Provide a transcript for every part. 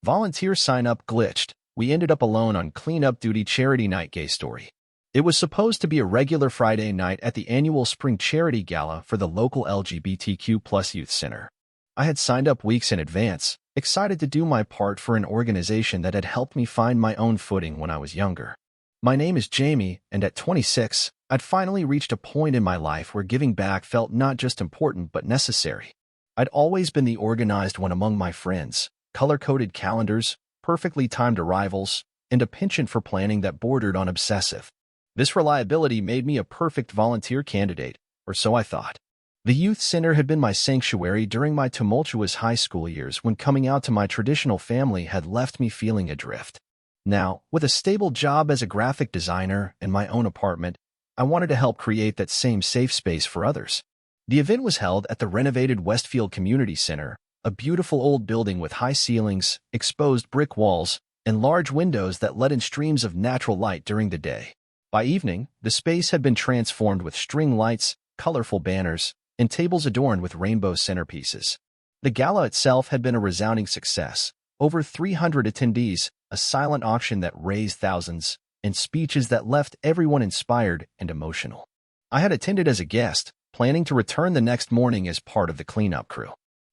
Volunteer sign-up glitched. We ended up alone on cleanup duty charity night. Gay story. It was supposed to be a regular Friday night at the annual spring charity gala for the local LGBTQ+ youth center. I had signed up weeks in advance, excited to do my part for an organization that had helped me find my own footing when I was younger. My name is Jamie, and at 26, I'd finally reached a point in my life where giving back felt not just important but necessary. I'd always been the organized one among my friends, color-coded calendars, perfectly timed arrivals, and a penchant for planning that bordered on obsessive. This reliability made me a perfect volunteer candidate, or so I thought. The youth center had been my sanctuary during my tumultuous high school years when coming out to my traditional family had left me feeling adrift. Now, with a stable job as a graphic designer and my own apartment, I wanted to help create that same safe space for others. The event was held at the renovated Westfield Community Center, a beautiful old building with high ceilings, exposed brick walls, and large windows that let in streams of natural light during the day. By evening, the space had been transformed with string lights, colorful banners, and tables adorned with rainbow centerpieces. The gala itself had been a resounding success. Over 300 attendees, a silent auction that raised thousands, and speeches that left everyone inspired and emotional. I had attended as a guest, planning to return the next morning as part of the cleanup crew.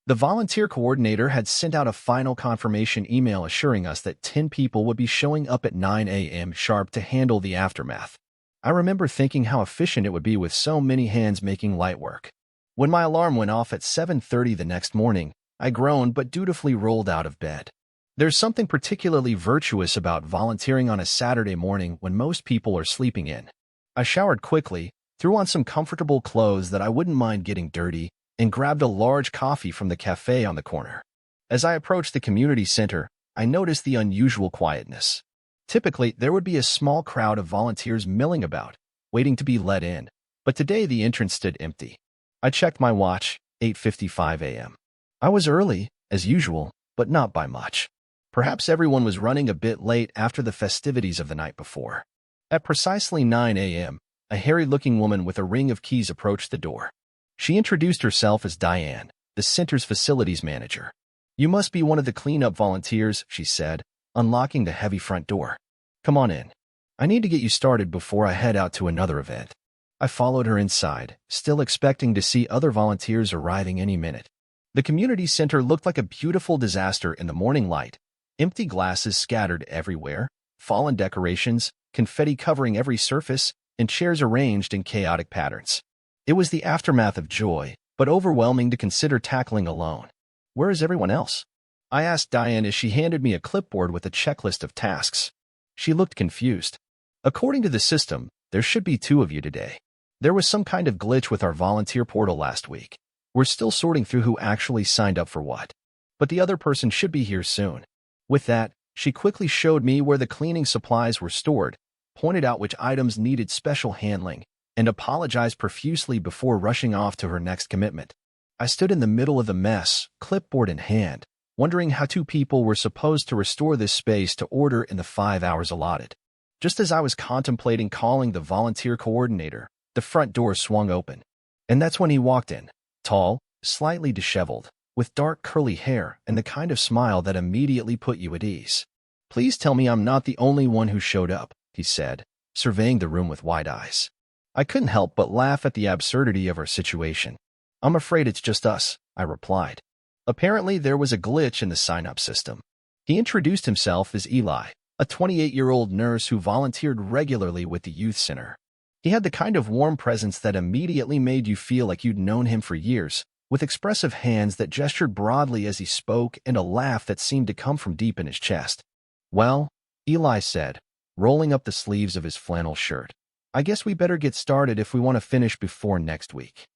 The volunteer coordinator had sent out a final confirmation email assuring us that 10 people would be showing up at 9 a.m. sharp to handle the aftermath. I remember thinking how efficient it would be with so many hands making light work. When my alarm went off at 7:30 the next morning, I groaned but dutifully rolled out of bed. There's something particularly virtuous about volunteering on a Saturday morning when most people are sleeping in. I showered quickly, threw on some comfortable clothes that I wouldn't mind getting dirty, and grabbed a large coffee from the cafe on the corner. As I approached the community center, I noticed the unusual quietness. Typically, there would be a small crowd of volunteers milling about, waiting to be let in, but today the entrance stood empty. I checked my watch, 8:55 a.m. I was early, as usual, but not by much. Perhaps everyone was running a bit late after the festivities of the night before. At precisely 9 a.m., a hairy-looking woman with a ring of keys approached the door. She introduced herself as Diane, the center's facilities manager. "You must be one of the cleanup volunteers," she said, unlocking the heavy front door. "Come on in. I need to get you started before I head out to another event." I followed her inside, still expecting to see other volunteers arriving any minute. The community center looked like a beautiful disaster in the morning light. Empty glasses scattered everywhere, fallen decorations, confetti covering every surface, and chairs arranged in chaotic patterns. It was the aftermath of joy, but overwhelming to consider tackling alone. "Where is everyone else?" I asked Diane as she handed me a clipboard with a checklist of tasks. She looked confused. "According to the system, there should be 2 of you today. There was some kind of glitch with our volunteer portal last week. We're still sorting through who actually signed up for what. But the other person should be here soon." With that, she quickly showed me where the cleaning supplies were stored, pointed out which items needed special handling, and apologized profusely before rushing off to her next commitment. I stood in the middle of the mess, clipboard in hand, wondering how 2 people were supposed to restore this space to order in the 5 hours allotted. Just as I was contemplating calling the volunteer coordinator, the front door swung open. And that's when he walked in, tall, slightly disheveled, with dark curly hair and the kind of smile that immediately put you at ease. "Please tell me I'm not the only one who showed up," he said, surveying the room with wide eyes. I couldn't help but laugh at the absurdity of our situation. "I'm afraid it's just us," I replied. Apparently, there was a glitch in the sign-up system. He introduced himself as Eli, a 28-year-old nurse who volunteered regularly with the youth center. He had the kind of warm presence that immediately made you feel like you'd known him for years, with expressive hands that gestured broadly as he spoke and a laugh that seemed to come from deep in his chest. "Well," Eli said, rolling up the sleeves of his flannel shirt, "I guess we better get started if we want to finish before next week."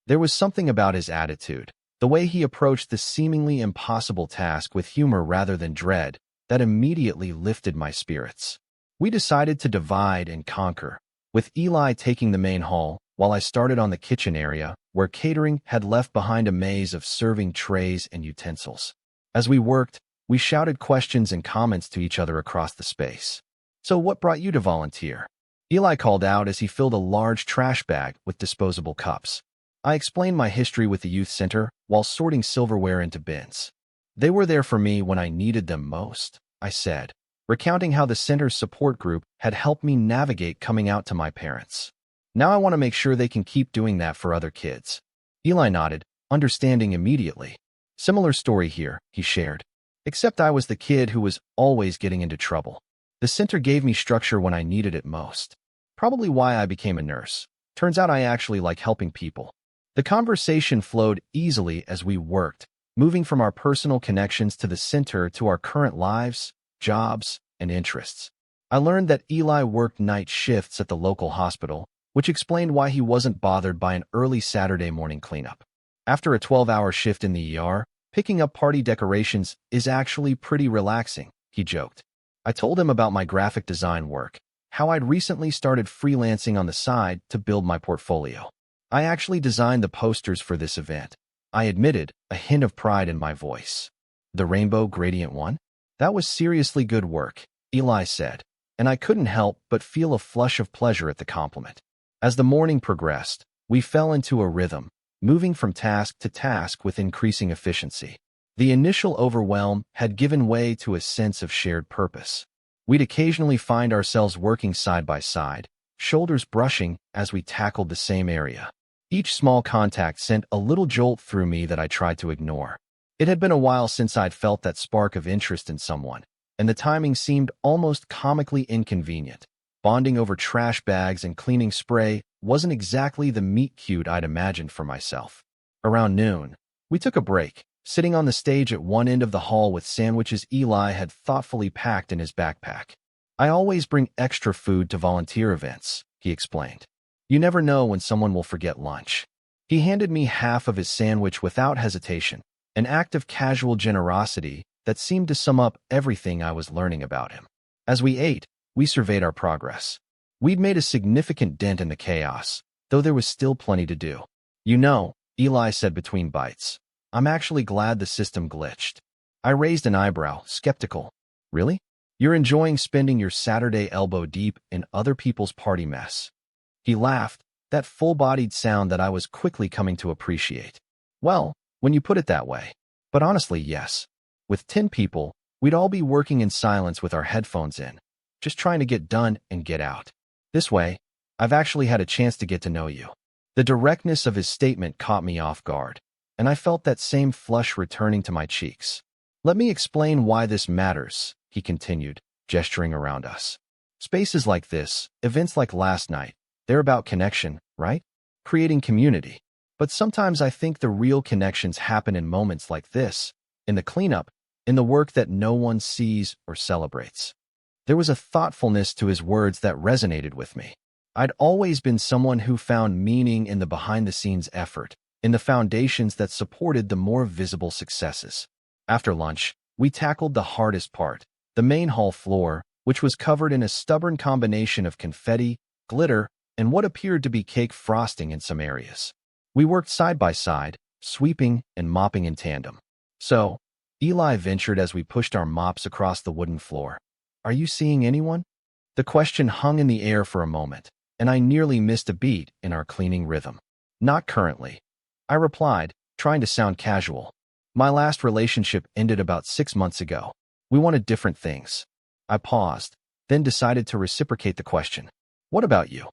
There was something about his attitude, the way he approached the seemingly impossible task with humor rather than dread, that immediately lifted my spirits. We decided to divide and conquer, with Eli taking the main hall, while I started on the kitchen area, where catering had left behind a maze of serving trays and utensils. As we worked, we shouted questions and comments to each other across the space. "So what brought you to volunteer?" Eli called out as he filled a large trash bag with disposable cups. I explained my history with the youth center while sorting silverware into bins. They were there for me when I needed them most, I said, recounting how the center's support group had helped me navigate coming out to my parents. Now I want to make sure they can keep doing that for other kids. Eli nodded, understanding immediately. Similar story here, he shared. Except I was the kid who was always getting into trouble. The center gave me structure when I needed it most. Probably why I became a nurse. Turns out I actually like helping people. The conversation flowed easily as we worked, moving from our personal connections to the center to our current lives, jobs, and interests. I learned that Eli worked night shifts at the local hospital, which explained why he wasn't bothered by an early Saturday morning cleanup. After a 12-hour shift in the ER, picking up party decorations is actually pretty relaxing, he joked. I told him about my graphic design work, how I'd recently started freelancing on the side to build my portfolio. I actually designed the posters for this event. I admitted, a hint of pride in my voice. The rainbow gradient one? That was seriously good work, Eli said, and I couldn't help but feel a flush of pleasure at the compliment. As the morning progressed, we fell into a rhythm, moving from task to task with increasing efficiency. The initial overwhelm had given way to a sense of shared purpose. We'd occasionally find ourselves working side by side, shoulders brushing as we tackled the same area. Each small contact sent a little jolt through me that I tried to ignore. It had been a while since I'd felt that spark of interest in someone, and the timing seemed almost comically inconvenient. Bonding over trash bags and cleaning spray wasn't exactly the meet-cute I'd imagined for myself. Around noon, we took a break, sitting on the stage at one end of the hall with sandwiches Eli had thoughtfully packed in his backpack. I always bring extra food to volunteer events, he explained. You never know when someone will forget lunch. He handed me half of his sandwich without hesitation, an act of casual generosity that seemed to sum up everything I was learning about him. As we ate, we surveyed our progress. We'd made a significant dent in the chaos, though there was still plenty to do. You know, Eli said between bites, I'm actually glad the system glitched. I raised an eyebrow, skeptical. Really? You're enjoying spending your Saturday elbow deep in other people's party mess. He laughed, that full-bodied sound that I was quickly coming to appreciate. Well, when you put it that way. But honestly, yes. With 10 people, we'd all be working in silence with our headphones in, just trying to get done and get out. This way, I've actually had a chance to get to know you. The directness of his statement caught me off guard, and I felt that same flush returning to my cheeks. Let me explain why this matters, he continued, gesturing around us. Spaces like this, events like last night, they're about connection, right? Creating community. But sometimes I think the real connections happen in moments like this, in the cleanup, in the work that no one sees or celebrates. There was a thoughtfulness to his words that resonated with me. I'd always been someone who found meaning in the behind-the-scenes effort, in the foundations that supported the more visible successes. After lunch, we tackled the hardest part, the main hall floor, which was covered in a stubborn combination of confetti, glitter, and what appeared to be cake frosting in some areas. We worked side by side, sweeping and mopping in tandem. So, Eli ventured as we pushed our mops across the wooden floor. Are you seeing anyone? The question hung in the air for a moment, and I nearly missed a beat in our cleaning rhythm. Not currently, I replied, trying to sound casual. My last relationship ended about 6 months ago. We wanted different things. I paused, then decided to reciprocate the question. What about you?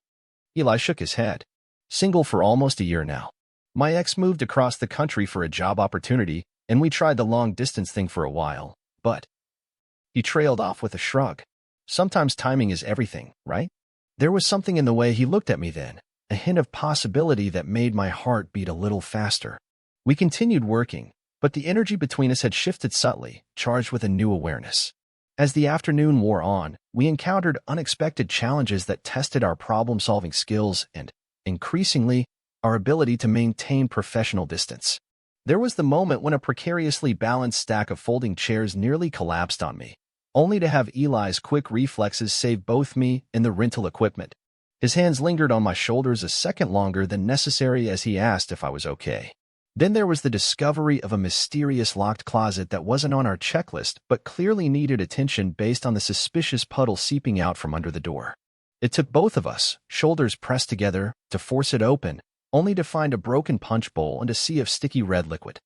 Eli shook his head. Single for almost a year now. My ex moved across the country for a job opportunity, and we tried the long-distance thing for a while, but he trailed off with a shrug. Sometimes timing is everything, right? There was something in the way he looked at me then, a hint of possibility that made my heart beat a little faster. We continued working, but the energy between us had shifted subtly, charged with a new awareness. As the afternoon wore on, we encountered unexpected challenges that tested our problem-solving skills and, increasingly, our ability to maintain professional distance. There was the moment when a precariously balanced stack of folding chairs nearly collapsed on me, only to have Eli's quick reflexes save both me and the rental equipment. His hands lingered on my shoulders a second longer than necessary as he asked if I was okay. Then there was the discovery of a mysterious locked closet that wasn't on our checklist but clearly needed attention based on the suspicious puddle seeping out from under the door. It took both of us, shoulders pressed together, to force it open, only to find a broken punch bowl and a sea of sticky red liquid.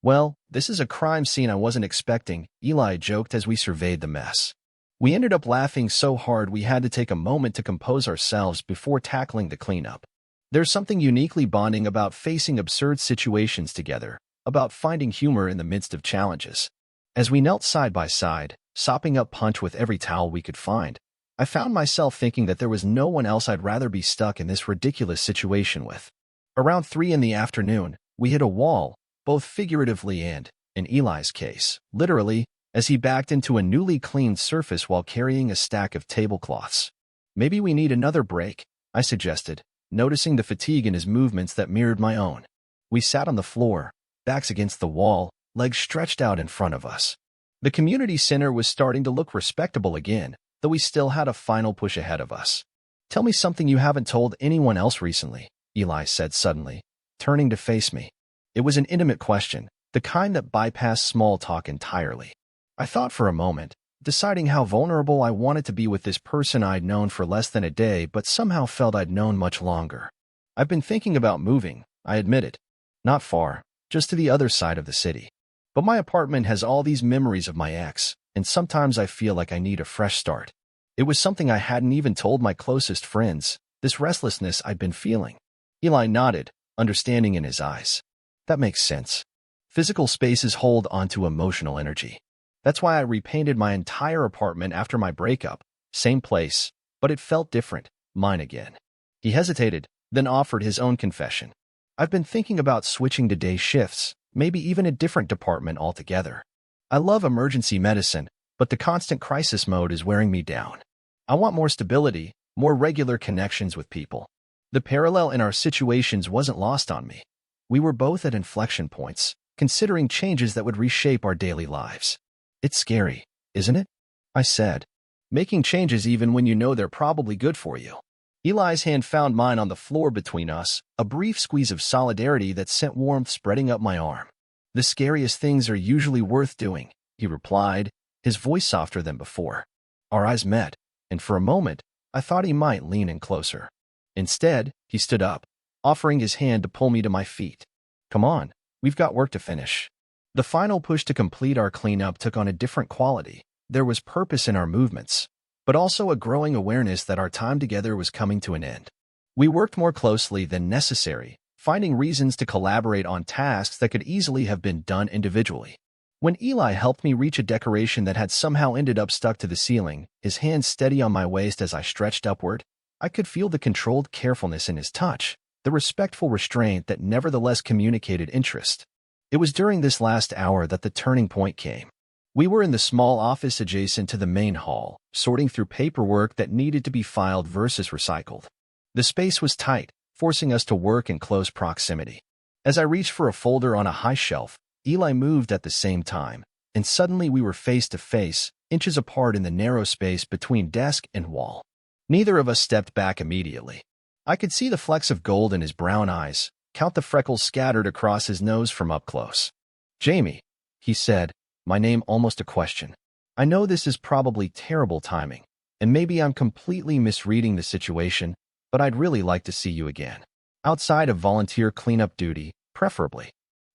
Well, this is a crime scene I wasn't expecting, Eli joked as we surveyed the mess. We ended up laughing so hard we had to take a moment to compose ourselves before tackling the cleanup. There's something uniquely bonding about facing absurd situations together, about finding humor in the midst of challenges. As we knelt side by side, sopping up punch with every towel we could find, I found myself thinking that there was no one else I'd rather be stuck in this ridiculous situation with. Around 3 in the afternoon, we hit a wall, both figuratively and, in Eli's case, literally, as he backed into a newly cleaned surface while carrying a stack of tablecloths. Maybe we need another break, I suggested, noticing the fatigue in his movements that mirrored my own. We sat on the floor, backs against the wall, legs stretched out in front of us. The community center was starting to look respectable again, though we still had a final push ahead of us. Tell me something you haven't told anyone else recently, Eli said suddenly, turning to face me. It was an intimate question, the kind that bypassed small talk entirely. I thought for a moment, deciding how vulnerable I wanted to be with this person I'd known for less than a day but somehow felt I'd known much longer. I've been thinking about moving, I admitted. Not far, just to the other side of the city. But my apartment has all these memories of my ex, and sometimes I feel like I need a fresh start. It was something I hadn't even told my closest friends, this restlessness I'd been feeling. Eli nodded, understanding in his eyes. That makes sense. Physical spaces hold onto emotional energy. That's why I repainted my entire apartment after my breakup. Same place, but it felt different, mine again. He hesitated, then offered his own confession. I've been thinking about switching to day shifts, maybe even a different department altogether. I love emergency medicine, but the constant crisis mode is wearing me down. I want more stability, more regular connections with people. The parallel in our situations wasn't lost on me. We were both at inflection points, considering changes that would reshape our daily lives. It's scary, isn't it? I said. Making changes even when you know they're probably good for you. Eli's hand found mine on the floor between us, a brief squeeze of solidarity that sent warmth spreading up my arm. The scariest things are usually worth doing, he replied, his voice softer than before. Our eyes met, and for a moment, I thought he might lean in closer. Instead, he stood up, offering his hand to pull me to my feet. Come on, we've got work to finish. The final push to complete our cleanup took on a different quality. There was purpose in our movements, but also a growing awareness that our time together was coming to an end. We worked more closely than necessary, finding reasons to collaborate on tasks that could easily have been done individually. When Eli helped me reach a decoration that had somehow ended up stuck to the ceiling, his hand steady on my waist as I stretched upward, I could feel the controlled carefulness in his touch, the respectful restraint that nevertheless communicated interest. It was during this last hour that the turning point came. We were in the small office adjacent to the main hall, sorting through paperwork that needed to be filed versus recycled. The space was tight, forcing us to work in close proximity. As I reached for a folder on a high shelf, Eli moved at the same time, and suddenly we were face to face, inches apart in the narrow space between desk and wall. Neither of us stepped back immediately. I could see the flecks of gold in his brown eyes, count the freckles scattered across his nose from up close. Jamie, he said, my name almost a question. I know this is probably terrible timing, and maybe I'm completely misreading the situation, but I'd really like to see you again. Outside of volunteer cleanup duty, preferably.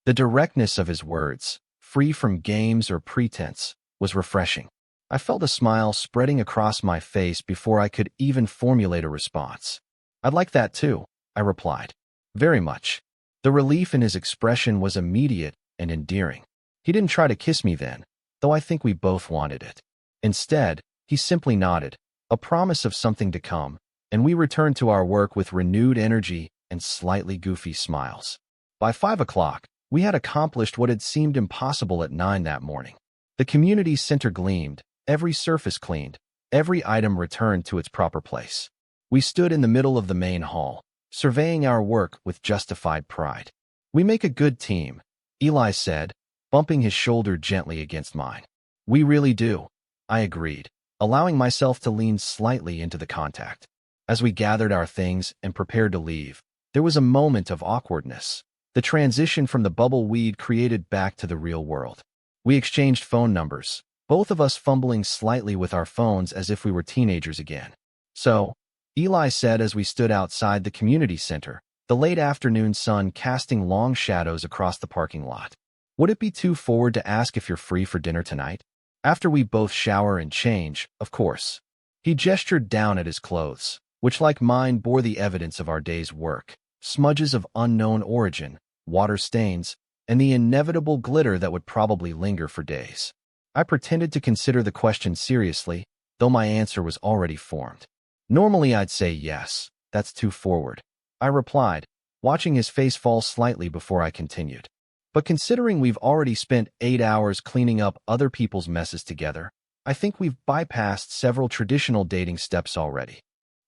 The directness of his words, free from games or pretense, was refreshing. I felt a smile spreading across my face before I could even formulate a response. I'd like that too, I replied. Very much. The relief in his expression was immediate and endearing. He didn't try to kiss me then, though I think we both wanted it. Instead, he simply nodded, a promise of something to come, and we returned to our work with renewed energy and slightly goofy smiles. By 5 o'clock, we had accomplished what had seemed impossible at 9 that morning. The community center gleamed, every surface cleaned, every item returned to its proper place. We stood in the middle of the main hall, surveying our work with justified pride. We make a good team, Eli said, bumping his shoulder gently against mine. We really do, I agreed, allowing myself to lean slightly into the contact. As we gathered our things and prepared to leave, there was a moment of awkwardness, the transition from the bubble we'd created back to the real world. We exchanged phone numbers, both of us fumbling slightly with our phones as if we were teenagers again. So, Eli said as we stood outside the community center, the late afternoon sun casting long shadows across the parking lot. Would it be too forward to ask if you're free for dinner tonight? After we both shower and change, of course. He gestured down at his clothes, which like mine bore the evidence of our day's work, smudges of unknown origin, water stains, and the inevitable glitter that would probably linger for days. I pretended to consider the question seriously, though my answer was already formed. Normally I'd say yes, that's too forward, I replied, watching his face fall slightly before I continued. But considering we've already spent 8 hours cleaning up other people's messes together, I think we've bypassed several traditional dating steps already.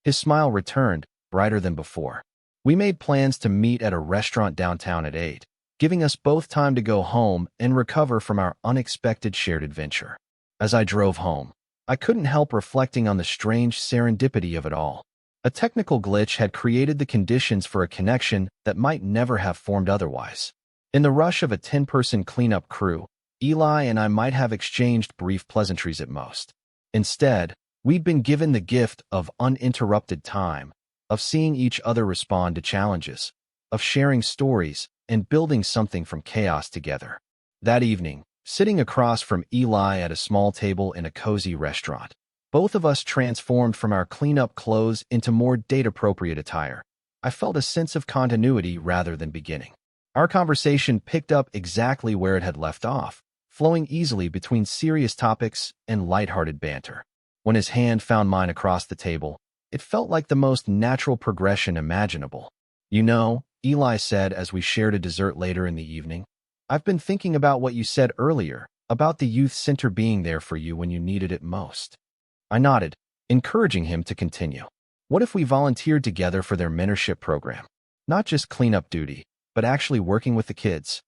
His smile returned, brighter than before. We made plans to meet at a restaurant downtown at 8, giving us both time to go home and recover from our unexpected shared adventure. As I drove home, I couldn't help reflecting on the strange serendipity of it all. A technical glitch had created the conditions for a connection that might never have formed otherwise. In the rush of a 10-person cleanup crew, Eli and I might have exchanged brief pleasantries at most. Instead, we'd been given the gift of uninterrupted time, of seeing each other respond to challenges, of sharing stories, and building something from chaos together. That evening, sitting across from Eli at a small table in a cozy restaurant, both of us transformed from our cleanup clothes into more date-appropriate attire. I felt a sense of continuity rather than beginning. Our conversation picked up exactly where it had left off, flowing easily between serious topics and lighthearted banter. When his hand found mine across the table, it felt like the most natural progression imaginable. You know, Eli said as we shared a dessert later in the evening, I've been thinking about what you said earlier, about the youth center being there for you when you needed it most. I nodded, encouraging him to continue. What if we volunteered together for their mentorship program? Not just cleanup duty, but actually working with the kids.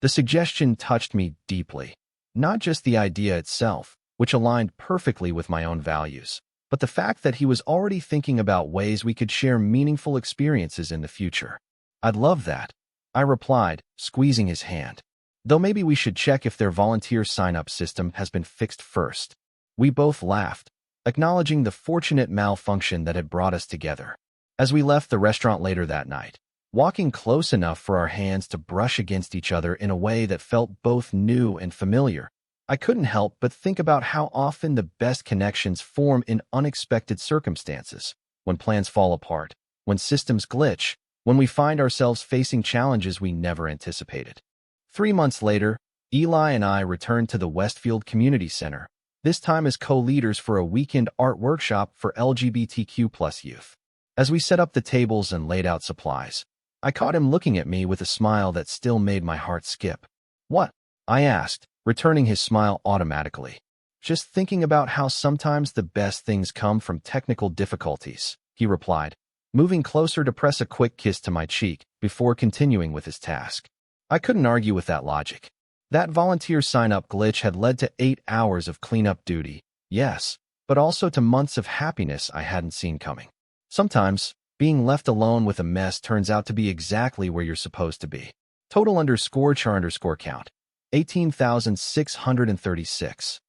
The suggestion touched me deeply. Not just the idea itself, which aligned perfectly with my own values, but the fact that he was already thinking about ways we could share meaningful experiences in the future. I'd love that, I replied, squeezing his hand. Though maybe we should check if their volunteer sign-up system has been fixed first. We both laughed, acknowledging the fortunate malfunction that had brought us together. As we left the restaurant later that night, walking close enough for our hands to brush against each other in a way that felt both new and familiar, I couldn't help but think about how often the best connections form in unexpected circumstances, when plans fall apart, when systems glitch, when we find ourselves facing challenges we never anticipated. 3 months later, Eli and I returned to the Westfield Community Center, this time as co-leaders for a weekend art workshop for LGBTQ+ youth. As we set up the tables and laid out supplies, I caught him looking at me with a smile that still made my heart skip. What? I asked, returning his smile automatically. Just thinking about how sometimes the best things come from technical difficulties, he replied, moving closer to press a quick kiss to my cheek before continuing with his task. I couldn't argue with that logic. That volunteer sign-up glitch had led to 8 hours of cleanup duty, yes, but also to months of happiness I hadn't seen coming. Sometimes, being left alone with a mess turns out to be exactly where you're supposed to be. Total _char_count, 18,636.